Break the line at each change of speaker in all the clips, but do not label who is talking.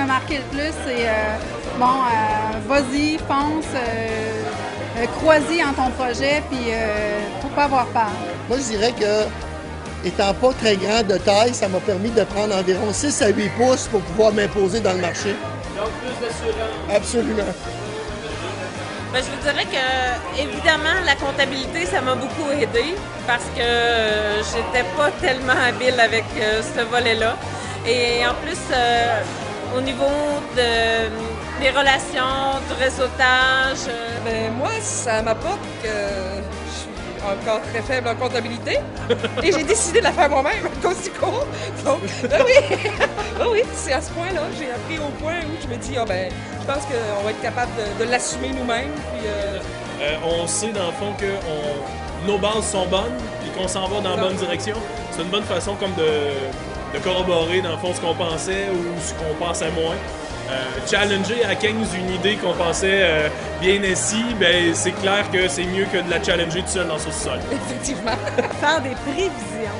marqué le plus, c'est vas-y, fonce, crois-y en ton projet, puis faut pas avoir peur.
Moi, je dirais que, étant pas très grand de taille, ça m'a permis de prendre environ 6 à 8 pouces pour pouvoir m'imposer dans le marché.
Donc, plus d'assurance.
Absolument.
Ben, je vous dirais que, évidemment, la comptabilité, ça m'a beaucoup aidé parce que j'étais pas tellement habile avec ce volet-là. Et en plus, au niveau des relations, du réseautage...
Ben, moi, ça m'apporte que je suis encore très faible en comptabilité et j'ai décidé de la faire moi-même à cause du cours. Donc, ben oui, ben oui, c'est à ce point-là. J'ai appris au point où je me dis, je pense qu'on va être capable de l'assumer nous-mêmes. Puis,
on sait dans le fond que nos bases sont bonnes et qu'on s'en va dans la bonne direction. C'est une bonne façon comme de corroborer dans le fond ce qu'on pensait ou ce qu'on pensait moins. Challenger à 15 une idée qu'on pensait bien assis, ben c'est clair que c'est mieux que de la challenger tout seul dans son sol.
effectivement.
Faire des prévisions.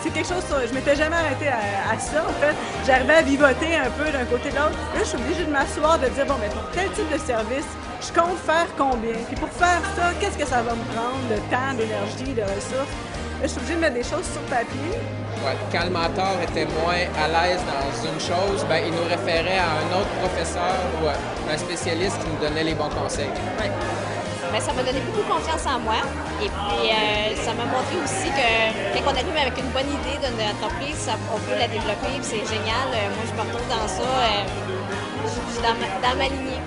C'est quelque chose, je m'étais jamais arrêtée à ça, en fait. J'arrivais à vivoter un peu d'un côté de l'autre. Là, je suis obligée de m'asseoir, de dire, bon, ben, pour tel type de service, je compte faire combien? Puis pour faire ça, qu'est-ce que ça va me prendre de temps, d'énergie, de ressources? Là, je suis obligée de mettre des choses sur papier.
Ouais, quand le mentor était moins à l'aise dans une chose, ben, il nous référait à un autre professeur ou un spécialiste qui nous donnait les bons conseils.
Ouais. Ben, ça m'a donné beaucoup confiance en moi. Et puis, ça m'a montré aussi que quand on arrive avec une bonne idée d'une entreprise, on peut la développer. C'est génial. Moi, je me retrouve dans ça. Je suis dans ma lignée.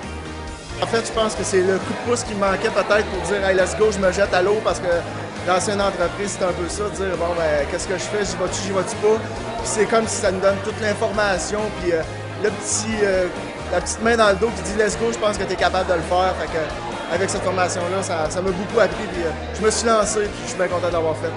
En fait, je pense que c'est le coup de pouce qui me manquait peut-être pour dire « Hey, let's go, je me jette à l'eau » parce que l'ancienne entreprise, c'est un peu ça, de dire « Bon, ben, qu'est-ce que je fais? J'y vais-tu pas? » Puis c'est comme si ça nous donne toute l'information, puis la petite main dans le dos qui dit « Let's go, je pense que tu es capable de le faire. » Fait que, avec cette formation-là, ça m'a beaucoup appris, puis je me suis lancé, puis je suis bien content d'avoir fait.